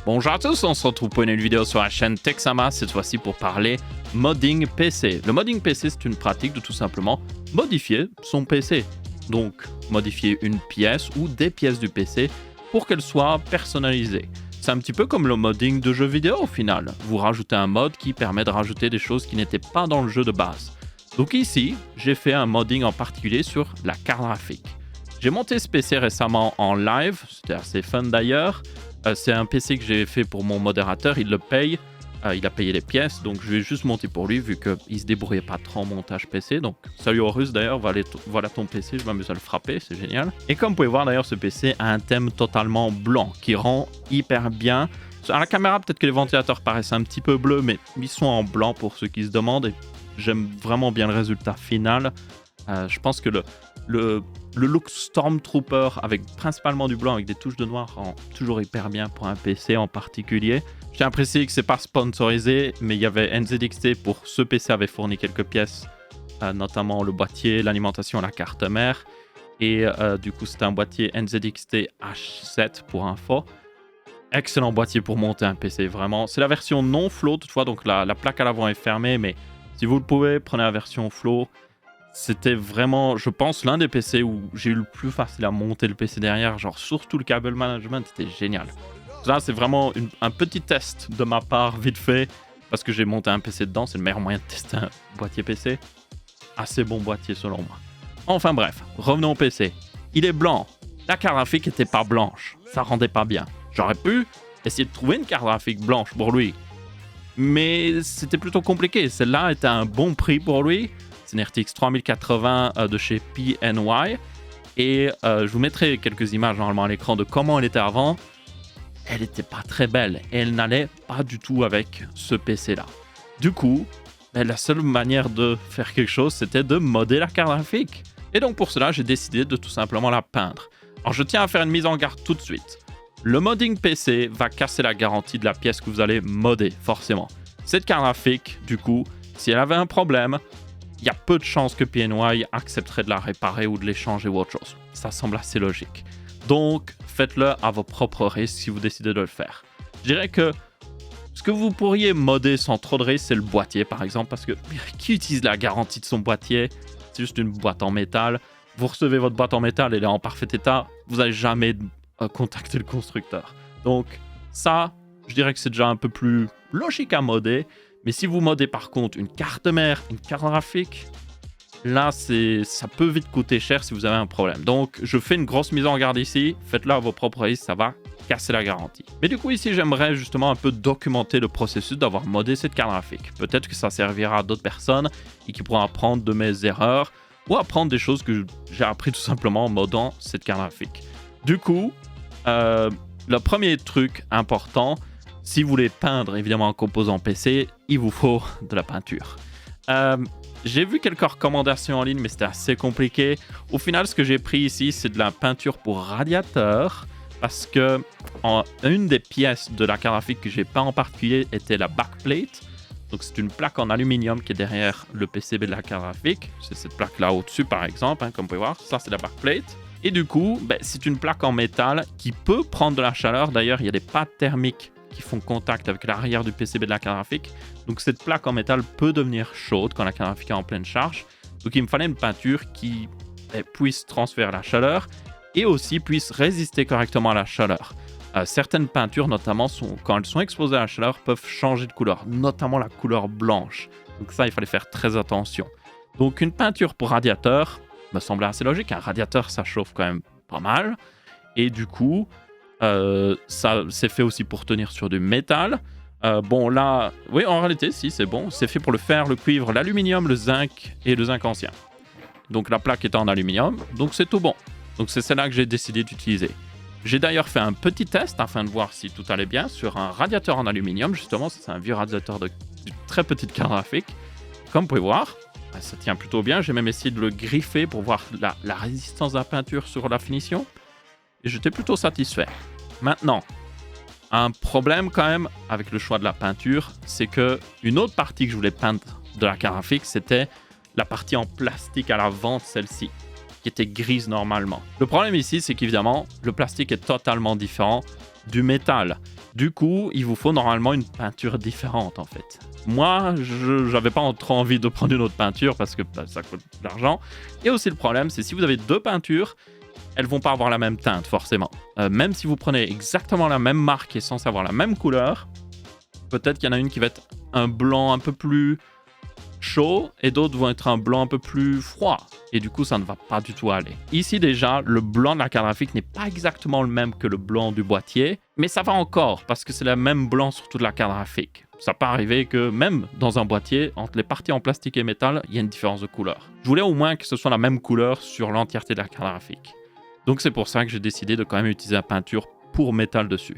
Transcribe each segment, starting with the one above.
Bonjour à tous, on se retrouve pour une nouvelle vidéo sur la chaîne Texama, cette fois-ci pour parler modding PC. Le modding PC, c'est une pratique de tout simplement modifier son PC. Donc, modifier une pièce ou des pièces du PC pour qu'elles soient personnalisées. C'est un petit peu comme le modding de jeux vidéo au final. Vous rajoutez un mod qui permet de rajouter des choses qui n'étaient pas dans le jeu de base. Donc ici, j'ai fait un modding en particulier sur la carte graphique. J'ai monté ce PC récemment en live, c'était assez fun d'ailleurs. C'est un PC que j'ai fait pour mon modérateur, il le paye. Il a payé les pièces, donc je vais juste monter pour lui vu qu'il se débrouillait pas trop en montage PC. Donc salut Horus d'ailleurs, voilà ton PC, je m'amuse à le frapper, c'est génial. Et comme vous pouvez voir d'ailleurs, ce PC a un thème totalement blanc qui rend hyper bien. À la caméra, peut-être que les ventilateurs paraissent un petit peu bleus, mais ils sont en blanc pour ceux qui se demandent. Et j'aime vraiment bien le résultat final. Je pense que le look Stormtrooper avec principalement du blanc avec des touches de noir rend toujours hyper bien pour un PC en particulier. Je tiens à préciser que c'est pas sponsorisé, mais il y avait NZXT pour ce PC avait fourni quelques pièces, notamment le boîtier, l'alimentation et la carte mère. Et du coup, c'était un boîtier NZXT H7 pour info. Excellent boîtier pour monter un PC, vraiment. C'est la version non flow toutefois, donc la plaque à l'avant est fermée, mais si vous le pouvez, prenez la version flow. C'était vraiment, je pense, l'un des PC où j'ai eu le plus facile à monter le PC derrière. Genre, surtout le cable management, c'était génial. Là, c'est vraiment un petit test de ma part, vite fait, parce que j'ai monté un PC dedans. C'est le meilleur moyen de tester un boîtier PC. Assez bon boîtier, selon moi. Enfin bref, revenons au PC. Il est blanc. La carte graphique n'était pas blanche. Ça rendait pas bien. J'aurais pu essayer de trouver une carte graphique blanche pour lui. Mais c'était plutôt compliqué. Celle-là était à un bon prix pour lui. C'est une RTX 3080 de chez PNY. Et je vous mettrai quelques images normalement à l'écran de comment elle était avant. Elle n'était pas très belle. Et elle n'allait pas du tout avec ce PC-là. Du coup, la seule manière de faire quelque chose, c'était de modder la carte graphique. Et donc pour cela, j'ai décidé de tout simplement la peindre. Alors je tiens à faire une mise en garde tout de suite. Le modding PC va casser la garantie de la pièce que vous allez modder, forcément. Cette carte graphique, du coup, si elle avait un problème, il y a peu de chances que PNY accepterait de la réparer ou de l'échanger ou autre chose. Ça semble assez logique. Donc, faites-le à vos propres risques si vous décidez de le faire. Je dirais que ce que vous pourriez modder sans trop de risques, c'est le boîtier, par exemple, parce que qui utilise la garantie de son boîtier? C'est juste une boîte en métal. Vous recevez votre boîte en métal, elle est en parfait état. Vous n'allez jamais contacter le constructeur. Donc, ça, je dirais que c'est déjà un peu plus logique à modder. Mais si vous modez par contre une carte mère, une carte graphique, là, ça peut vite coûter cher si vous avez un problème. Donc, je fais une grosse mise en garde ici. Faites-le à vos propres risques, ça va casser la garantie. Mais du coup, ici, j'aimerais justement un peu documenter le processus d'avoir modé cette carte graphique. Peut-être que ça servira à d'autres personnes et qui pourront apprendre de mes erreurs ou apprendre des choses que j'ai appris tout simplement en modant cette carte graphique. Du coup, le premier truc important, si vous voulez peindre évidemment un composant PC, il vous faut de la peinture. J'ai vu quelques recommandations en ligne, mais c'était assez compliqué. Au final, ce que j'ai pris ici, c'est de la peinture pour radiateur, parce que une des pièces de la carte graphique que j'ai peint en particulier était la backplate. Donc c'est une plaque en aluminium qui est derrière le PCB de la carte graphique. C'est cette plaque-là au-dessus par exemple, comme vous pouvez voir. Ça, c'est la backplate. Et du coup, c'est une plaque en métal qui peut prendre de la chaleur. D'ailleurs, il y a des pattes thermiques qui font contact avec l'arrière du PCB de la carte graphique. Donc cette plaque en métal peut devenir chaude quand la carte graphique est en pleine charge. Donc il me fallait une peinture qui puisse transférer la chaleur et aussi puisse résister correctement à la chaleur. Certaines peintures, notamment, quand elles sont exposées à la chaleur, peuvent changer de couleur, notamment la couleur blanche. Donc ça, il fallait faire très attention. Donc une peinture pour radiateur me semblait assez logique. Un radiateur, ça chauffe quand même pas mal. Et du coup, ça c'est fait aussi pour tenir sur du métal. Bon là, oui en réalité si c'est bon, c'est fait pour le fer, le cuivre, l'aluminium, le zinc et le zinc ancien. Donc la plaque est en aluminium, donc c'est tout bon. Donc c'est celle-là que j'ai décidé d'utiliser. J'ai d'ailleurs fait un petit test afin de voir si tout allait bien sur un radiateur en aluminium, justement, c'est un vieux radiateur d'une très petite carte graphique. Comme vous pouvez voir, ça tient plutôt bien, j'ai même essayé de le griffer pour voir la résistance de la peinture sur la finition. Et j'étais plutôt satisfait. Maintenant, un problème quand même avec le choix de la peinture, c'est que une autre partie que je voulais peindre de la carte graphique, c'était la partie en plastique à l'avant de celle-ci, qui était grise normalement. Le problème ici, c'est qu'évidemment, le plastique est totalement différent du métal. Du coup, il vous faut normalement une peinture différente en fait. Moi, je n'avais pas trop envie de prendre une autre peinture parce que ça coûte de l'argent. Et aussi le problème, c'est si vous avez deux peintures, elles vont pas avoir la même teinte forcément. Même si vous prenez exactement la même marque et censé avoir la même couleur, peut-être qu'il y en a une qui va être un blanc un peu plus chaud et d'autres vont être un blanc un peu plus froid. Et du coup, ça ne va pas du tout aller. Ici déjà, le blanc de la carte graphique n'est pas exactement le même que le blanc du boîtier, mais ça va encore parce que c'est le même blanc sur toute la carte graphique. Ça peut arriver que même dans un boîtier, entre les parties en plastique et métal, il y a une différence de couleur. Je voulais au moins que ce soit la même couleur sur l'entièreté de la carte graphique. Donc c'est pour ça que j'ai décidé de quand même utiliser la peinture pour métal dessus.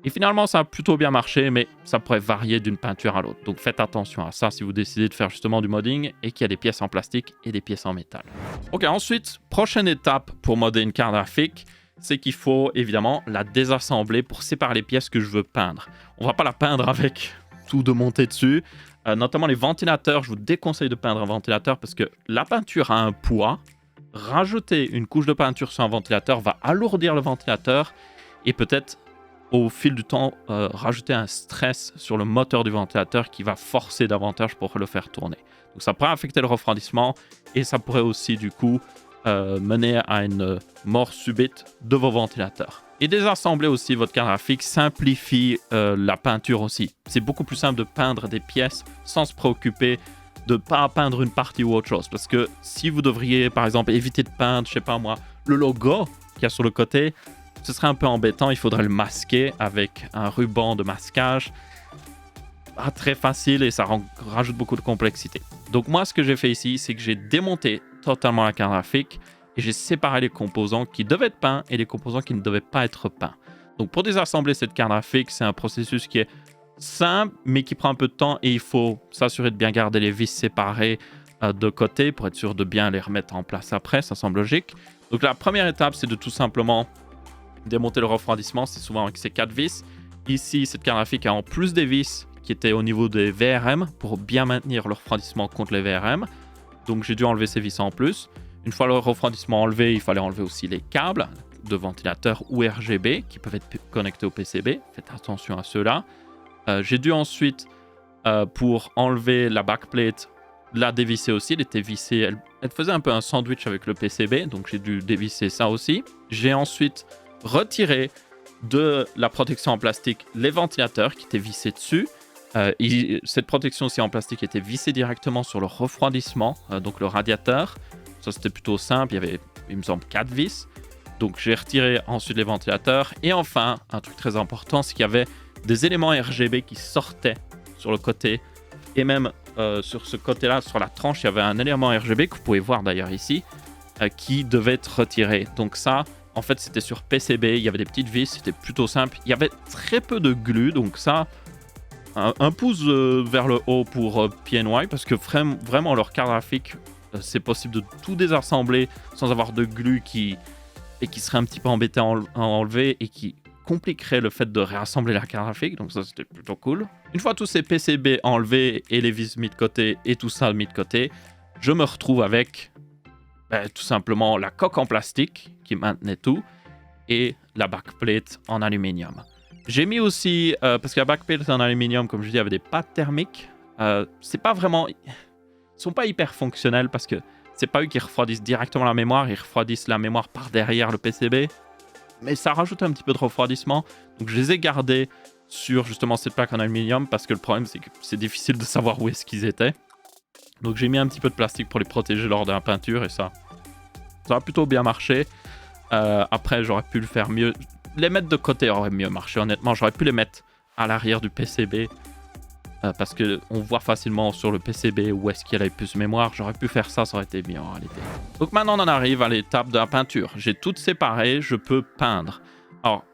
Et finalement, ça a plutôt bien marché, mais ça pourrait varier d'une peinture à l'autre. Donc faites attention à ça si vous décidez de faire justement du modding et qu'il y a des pièces en plastique et des pièces en métal. Ok, ensuite, prochaine étape pour modder une carte graphique, c'est qu'il faut évidemment la désassembler pour séparer les pièces que je veux peindre. On va pas la peindre avec tout de monter dessus. Notamment les ventilateurs, je vous déconseille de peindre un ventilateur parce que la peinture a un poids. Rajouter une couche de peinture sur un ventilateur va alourdir le ventilateur et peut-être au fil du temps rajouter un stress sur le moteur du ventilateur qui va forcer davantage pour le faire tourner. Donc ça pourrait affecter le refroidissement et ça pourrait aussi du coup mener à une mort subite de vos ventilateurs. Et désassembler aussi votre carte graphique simplifie la peinture aussi. C'est beaucoup plus simple de peindre des pièces sans se préoccuper de ne pas peindre une partie ou autre chose. Parce que si vous devriez par exemple éviter de peindre, je sais pas moi, le logo qu'il y a sur le côté, ce serait un peu embêtant, il faudrait le masquer avec un ruban de masquage. Pas très facile et ça rajoute beaucoup de complexité. Donc moi, ce que j'ai fait ici, c'est que j'ai démonté totalement la carte graphique et j'ai séparé les composants qui devaient être peints et les composants qui ne devaient pas être peints. Donc pour désassembler cette carte graphique, c'est un processus qui est simple, mais qui prend un peu de temps et il faut s'assurer de bien garder les vis séparées de côté pour être sûr de bien les remettre en place après, ça semble logique. Donc la première étape, c'est de tout simplement démonter le refroidissement, c'est souvent avec ces 4 vis. Ici, cette carte graphique a en plus des vis qui étaient au niveau des VRM pour bien maintenir le refroidissement contre les VRM. Donc j'ai dû enlever ces vis en plus. Une fois le refroidissement enlevé, il fallait enlever aussi les câbles de ventilateur ou RGB qui peuvent être connectés au PCB. Faites attention à ceux-là. J'ai dû ensuite, pour enlever la backplate, la dévisser aussi. Elle était vissée, elle faisait un peu un sandwich avec le PCB, donc j'ai dû dévisser ça aussi. J'ai ensuite retiré de la protection en plastique les ventilateurs qui étaient vissés dessus. Cette protection aussi en plastique était vissée directement sur le refroidissement, donc le radiateur. Ça c'était plutôt simple, il y avait, il me semble, 4 vis. Donc j'ai retiré ensuite les ventilateurs. Et enfin, un truc très important, c'est qu'il y avait des éléments RGB qui sortaient sur le côté. Et même sur ce côté-là, sur la tranche, il y avait un élément RGB que vous pouvez voir d'ailleurs ici, qui devait être retiré. Donc ça, en fait, c'était sur PCB, il y avait des petites vis, c'était plutôt simple. Il y avait très peu de glu, donc ça, un pouce vers le haut pour PNY, parce que vraiment, leur carte graphique, c'est possible de tout désassembler sans avoir de glu qui serait un petit peu embêté à enlever et qui compliquerait le fait de réassembler la carte graphique, donc ça c'était plutôt cool. Une fois tous ces PCB enlevés et les vis mis de côté et tout ça mis de côté, je me retrouve avec tout simplement la coque en plastique qui maintenait tout et la backplate en aluminium. J'ai mis aussi, parce que la backplate en aluminium, comme je dis, avait des pattes thermiques. C'est pas vraiment... Ils sont pas hyper fonctionnels parce que c'est pas eux qui refroidissent directement la mémoire, ils refroidissent la mémoire par derrière le PCB. Mais ça rajoute un petit peu de refroidissement. Donc je les ai gardés sur justement cette plaque en aluminium parce que le problème c'est que c'est difficile de savoir où est-ce qu'ils étaient. Donc j'ai mis un petit peu de plastique pour les protéger lors de la peinture et ça a plutôt bien marché. Après j'aurais pu le faire mieux. Les mettre de côté aurait mieux marché honnêtement. J'aurais pu les mettre à l'arrière du PCB. Parce qu'on voit facilement sur le PCB où est-ce qu'il y a la puce mémoire. J'aurais pu faire ça, ça aurait été mieux en réalité. Donc maintenant on en arrive à l'étape de la peinture. J'ai tout séparé, je peux peindre. Alors,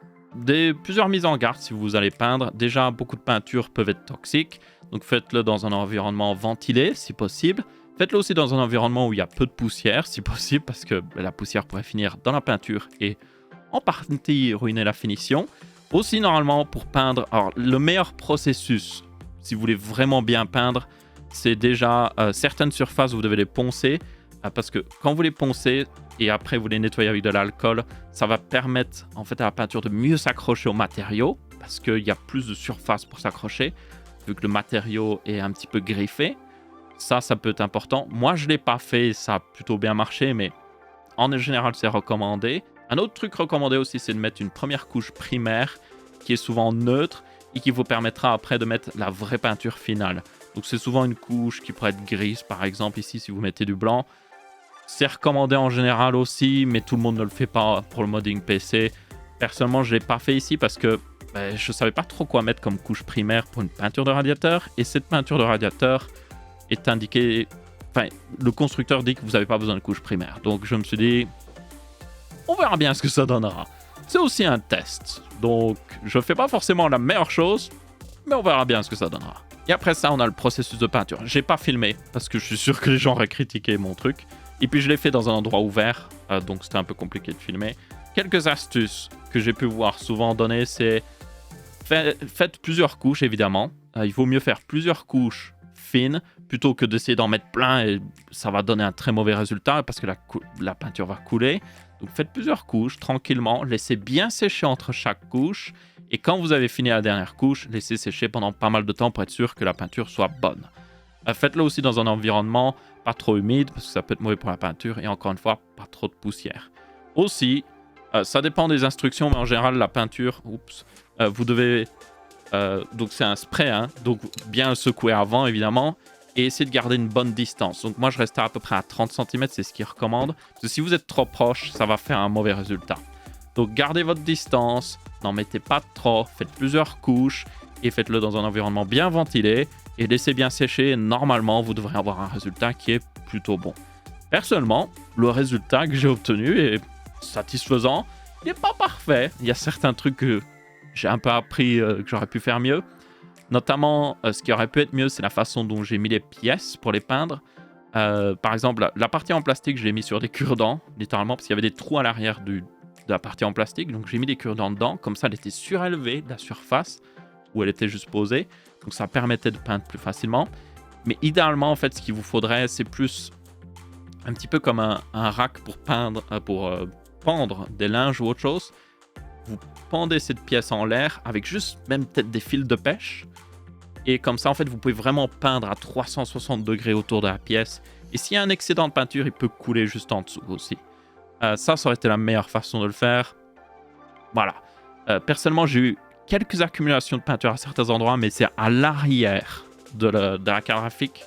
plusieurs mises en garde si vous allez peindre. Déjà, beaucoup de peintures peuvent être toxiques. Donc faites-le dans un environnement ventilé si possible. Faites-le aussi dans un environnement où il y a peu de poussière si possible. Parce que la poussière pourrait finir dans la peinture et en partie ruiner la finition. Aussi normalement pour peindre, alors le meilleur processus... Si vous voulez vraiment bien peindre, c'est déjà certaines surfaces, vous devez les poncer. Parce que quand vous les poncez et après vous les nettoyez avec de l'alcool, ça va permettre en fait à la peinture de mieux s'accrocher au matériau. parce qu'il y a plus de surface pour s'accrocher, vu que le matériau est un petit peu griffé. Ça peut être important. Moi, je ne l'ai pas fait, ça a plutôt bien marché, mais en général, c'est recommandé. Un autre truc recommandé aussi, c'est de mettre une première couche primaire qui est souvent neutre et qui vous permettra après de mettre la vraie peinture finale. Donc c'est souvent une couche qui pourrait être grise, par exemple ici si vous mettez du blanc. C'est recommandé en général aussi, mais tout le monde ne le fait pas pour le modding PC. Personnellement, je ne l'ai pas fait ici parce que je ne savais pas trop quoi mettre comme couche primaire pour une peinture de radiateur. Et cette peinture de radiateur est indiquée... Enfin, le constructeur dit que vous n'avez pas besoin de couche primaire. Donc je me suis dit, on verra bien ce que ça donnera. C'est aussi un test. Donc je ne fais pas forcément la meilleure chose, mais on verra bien ce que ça donnera. Et après ça, on a le processus de peinture. J'ai pas filmé parce que je suis sûr que les gens auraient critiqué mon truc. Et puis je l'ai fait dans un endroit ouvert, donc c'était un peu compliqué de filmer. Quelques astuces que j'ai pu voir souvent donner, c'est faites plusieurs couches évidemment. Il vaut mieux faire plusieurs couches fines plutôt que d'essayer d'en mettre plein et ça va donner un très mauvais résultat parce que la peinture va couler. Donc faites plusieurs couches tranquillement, laissez bien sécher entre chaque couche et quand vous avez fini la dernière couche, laissez sécher pendant pas mal de temps pour être sûr que la peinture soit bonne. Faites-le aussi dans un environnement pas trop humide parce que ça peut être mauvais pour la peinture et encore une fois, pas trop de poussière. Aussi, ça dépend des instructions, mais en général, la peinture, vous devez... donc c'est un spray, hein, donc bien le secouer avant évidemment et essayer de garder une bonne distance. Donc moi je restais à peu près à 30 cm, c'est ce qu'il recommande. Parce que si vous êtes trop proche, ça va faire un mauvais résultat. Donc gardez votre distance, n'en mettez pas trop, faites plusieurs couches et faites-le dans un environnement bien ventilé et laissez bien sécher. Normalement, vous devrez avoir un résultat qui est plutôt bon. Personnellement, le résultat que j'ai obtenu est satisfaisant. Il n'est pas parfait. Il y a certains trucs que j'ai un peu appris que j'aurais pu faire mieux. Notamment, ce qui aurait pu être mieux, c'est la façon dont j'ai mis les pièces pour les peindre. Par exemple, la partie en plastique, je l'ai mis sur des cure-dents, littéralement, parce qu'il y avait des trous à l'arrière de la partie en plastique. Donc j'ai mis des cure-dents dedans. Comme ça, elle était surélevée de la surface où elle était juste posée. Donc ça permettait de peindre plus facilement. Mais idéalement, en fait, ce qu'il vous faudrait, c'est plus un petit peu comme un rack pour peindre, pendre des linges ou autre chose. Vous pendez cette pièce en l'air avec juste même peut-être des fils de pêche. Et comme ça, en fait, vous pouvez vraiment peindre à 360 degrés autour de la pièce. Et s'il y a un excédent de peinture, il peut couler juste en dessous aussi. Ça aurait été la meilleure façon de le faire. Voilà. Personnellement, j'ai eu quelques accumulations de peinture à certains endroits, mais c'est à l'arrière de la carte graphique.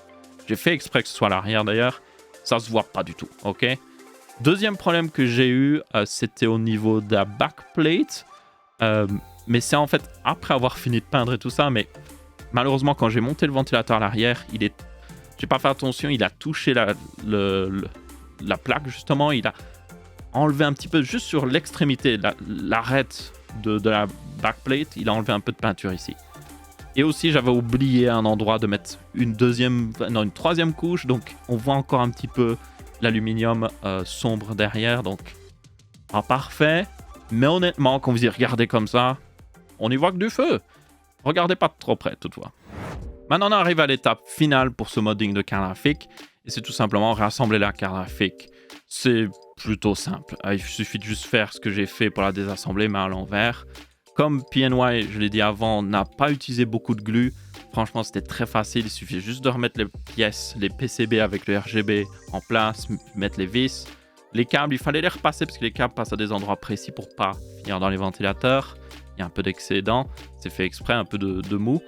J'ai fait exprès que ce soit à l'arrière d'ailleurs. Ça se voit pas du tout, ok? Deuxième problème que j'ai eu, c'était au niveau de la backplate. Mais c'est en fait après avoir fini de peindre et tout ça, mais malheureusement quand j'ai monté le ventilateur à l'arrière, j'ai pas fait attention, il a touché la plaque justement, il a enlevé un petit peu juste sur l'extrémité, l'arête de la backplate, il a enlevé un peu de peinture ici. Et aussi j'avais oublié à un endroit de mettre une troisième couche, donc on voit encore un petit peu l'aluminium sombre derrière, donc pas parfait, mais honnêtement quand vous y regardez comme ça, on y voit que du feu. Regardez pas trop près toutefois. Maintenant on arrive à l'étape finale pour ce modding de carte graphique, et c'est tout simplement rassembler la carte graphique. C'est plutôt simple, il suffit de juste faire ce que j'ai fait pour la désassembler mais à l'envers. Comme PNY, je l'ai dit avant, n'a pas utilisé beaucoup de glue, franchement c'était très facile, il suffit juste de remettre les pièces, les PCB avec le RGB en place, mettre les vis. Les câbles, il fallait les repasser parce que les câbles passent à des endroits précis pour pas finir dans les ventilateurs. Il y a un peu d'excédent, c'est fait exprès, un peu de mou.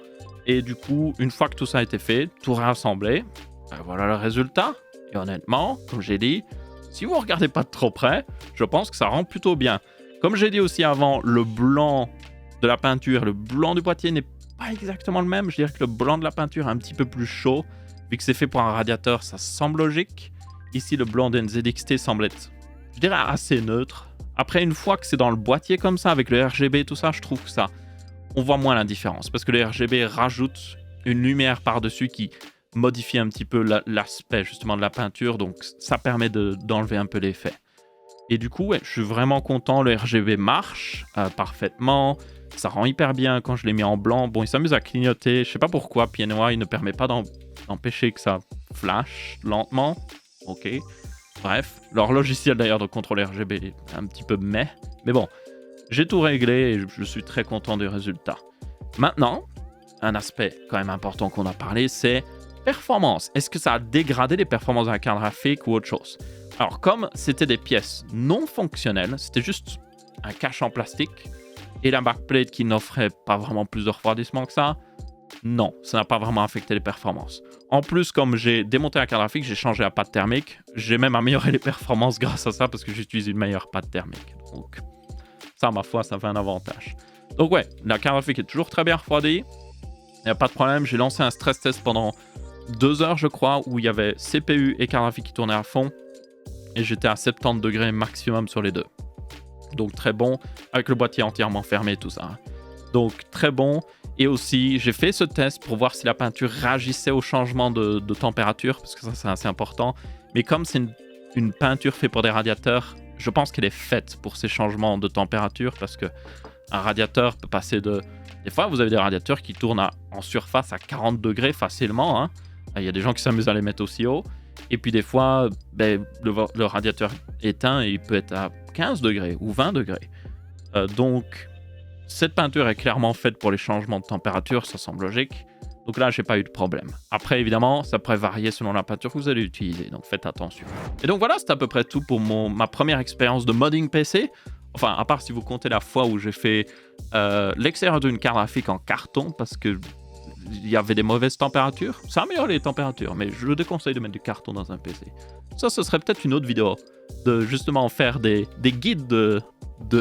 Et du coup, une fois que tout ça a été fait, tout rassemblé, voilà le résultat. Et honnêtement, comme j'ai dit, si vous ne regardez pas de trop près, je pense que ça rend plutôt bien. Comme j'ai dit aussi avant, le blanc de la peinture, le blanc du boîtier n'est pas exactement le même. Je dirais que le blanc de la peinture est un petit peu plus chaud. Vu que c'est fait pour un radiateur, ça semble logique. Ici, le blanc d'une ZXT semble être, je dirais, assez neutre. Après, une fois que c'est dans le boîtier comme ça, avec le RGB et tout ça, je trouve que ça, on voit moins la différence. Parce que le RGB rajoute une lumière par-dessus qui modifie un petit peu l'aspect justement de la peinture. Donc, ça permet d'enlever un peu l'effet. Et du coup, ouais, je suis vraiment content. Le RGB marche parfaitement. Ça rend hyper bien quand je l'ai mis en blanc. Bon, il s'amuse à clignoter. Je sais pas pourquoi PNY ne permet pas d'empêcher que ça flash lentement. Ok. Bref, leur logiciel d'ailleurs de contrôle RGB est un petit peu mais bon, J'ai tout réglé et je suis très content du résultat. Maintenant, un aspect quand même important qu'on a parlé, c'est performance. Est-ce que ça a dégradé les performances de la carte graphique ou autre chose? Alors, comme c'était des pièces non fonctionnelles, c'était juste un cache en plastique et la backplate qui n'offrait pas vraiment plus de refroidissement que ça, non, ça n'a pas vraiment affecté les performances. En plus, comme j'ai démonté la carte graphique, j'ai changé la pâte thermique. J'ai même amélioré les performances grâce à ça parce que j'utilise une meilleure pâte thermique. Donc, ça, ma foi, ça fait un avantage. Donc ouais, la carte graphique est toujours très bien refroidie. Il n'y a pas de problème. J'ai lancé un stress test pendant 2 heures, je crois, où il y avait CPU et carte graphique qui tournaient à fond. Et j'étais à 70 degrés maximum sur les deux. Donc très bon, avec le boîtier entièrement fermé et tout ça. Donc très bon. Et aussi, j'ai fait ce test pour voir si la peinture réagissait au changement de température, parce que ça, c'est assez important. Mais comme c'est une peinture faite pour des radiateurs, je pense qu'elle est faite pour ces changements de température, parce qu'un radiateur peut passer de... Des fois, vous avez des radiateurs qui tournent en surface à 40 degrés facilement. Hein. Il y a des gens qui s'amusent à les mettre aussi haut. Et puis des fois, le radiateur éteint et il peut être à 15 degrés ou 20 degrés. Donc, cette peinture est clairement faite pour les changements de température, ça semble logique. Donc là, j'ai pas eu de problème. Après, évidemment, ça pourrait varier selon la peinture que vous allez utiliser, donc faites attention. Et donc voilà, c'est à peu près tout pour ma première expérience de modding PC. Enfin, à part si vous comptez la fois où j'ai fait l'extérieur d'une carte graphique en carton, parce que il y avait des mauvaises températures. Ça améliore les températures, mais je déconseille de mettre du carton dans un PC. Ça, ce serait peut-être une autre vidéo, de justement faire des guides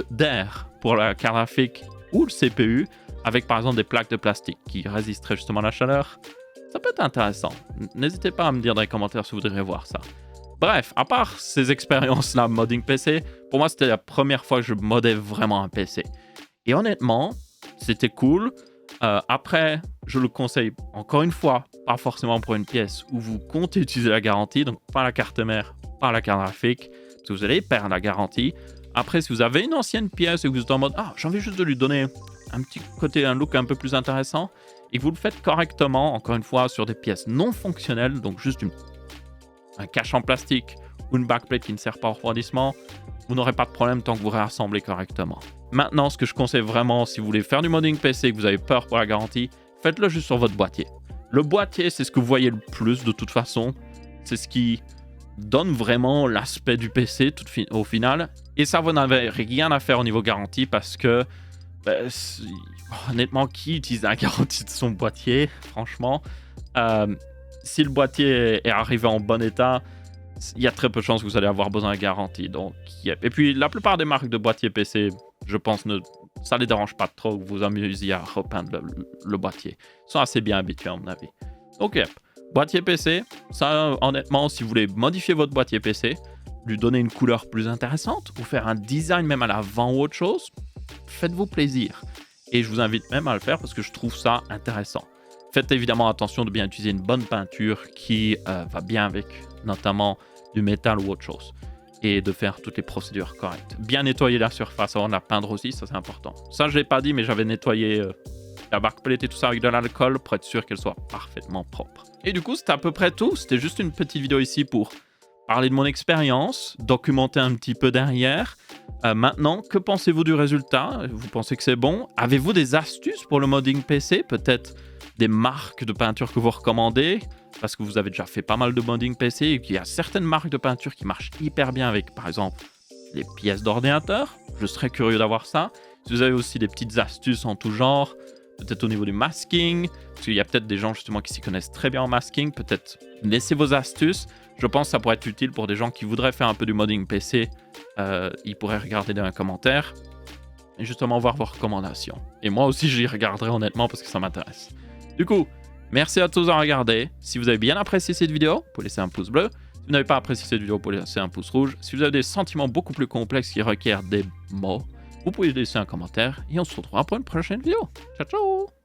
d'air pour la carte graphique ou le CPU, avec par exemple des plaques de plastique qui résisteraient justement à la chaleur. Ça peut être intéressant. N'hésitez pas à me dire dans les commentaires si vous voudriez voir ça. Bref, à part ces expériences-là modding PC, pour moi c'était la première fois que je modais vraiment un PC. Et honnêtement, c'était cool. Après, je le conseille encore une fois, pas forcément pour une pièce où vous comptez utiliser la garantie, donc pas la carte mère, pas la carte graphique, parce que vous allez perdre la garantie. Après, si vous avez une ancienne pièce et que vous êtes en mode « Ah, j'ai envie juste de lui donner un petit côté, un look un peu plus intéressant », et que vous le faites correctement, encore une fois, sur des pièces non fonctionnelles, donc juste un cache en plastique ou une backplate qui ne sert pas au refroidissement, vous n'aurez pas de problème tant que vous réassemblez correctement. Maintenant, ce que je conseille vraiment, si vous voulez faire du modding PC et que vous avez peur pour la garantie, faites-le juste sur votre boîtier. Le boîtier, c'est ce que vous voyez le plus de toute façon. C'est ce qui donne vraiment l'aspect du PC au final. Et ça, vous n'avez rien à faire au niveau garantie parce que, honnêtement, qui utilise la garantie de son boîtier, franchement, si le boîtier est arrivé en bon état, il y a très peu de chances que vous allez avoir besoin de garantie. Donc, et puis, la plupart des marques de boîtiers PC, je pense, ça ne les dérange pas trop que vous amusiez à repeindre le boîtier. Ils sont assez bien habitués, à mon avis. Donc, boîtier PC, ça, honnêtement, si vous voulez modifier votre boîtier PC, lui donner une couleur plus intéressante, ou faire un design même à l'avant ou autre chose, faites-vous plaisir. Et je vous invite même à le faire parce que je trouve ça intéressant. Faites évidemment attention de bien utiliser une bonne peinture qui va bien avec notamment du métal ou autre chose. Et de faire toutes les procédures correctes. Bien nettoyer la surface avant de la peindre aussi, ça c'est important. Ça je ne l'ai pas dit, mais j'avais nettoyé la backplate et tout ça avec de l'alcool pour être sûr qu'elle soit parfaitement propre. Et du coup, c'était à peu près tout. C'était juste une petite vidéo ici pour parler de mon expérience, documenter un petit peu derrière. Maintenant, que pensez-vous du résultat? Vous pensez que c'est bon? Avez-vous des astuces pour le modding PC? Peut-être des marques de peinture que vous recommandez? Parce que vous avez déjà fait pas mal de modding PC et qu'il y a certaines marques de peinture qui marchent hyper bien avec, par exemple, les pièces d'ordinateur. Je serais curieux d'avoir ça. Si vous avez aussi des petites astuces en tout genre, peut-être au niveau du masking, parce qu'il y a peut-être des gens justement qui s'y connaissent très bien en masking, peut-être laissez vos astuces. Je pense que ça pourrait être utile pour des gens qui voudraient faire un peu du modding PC. Ils pourraient regarder dans les commentaires et justement voir vos recommandations. Et moi aussi, j'y regarderai honnêtement parce que ça m'intéresse. Du coup, merci à tous d'avoir regardé. Si vous avez bien apprécié cette vidéo, vous pouvez laisser un pouce bleu. Si vous n'avez pas apprécié cette vidéo, vous pouvez laisser un pouce rouge. Si vous avez des sentiments beaucoup plus complexes qui requièrent des mots, vous pouvez laisser un commentaire et on se retrouvera pour une prochaine vidéo. Ciao, ciao!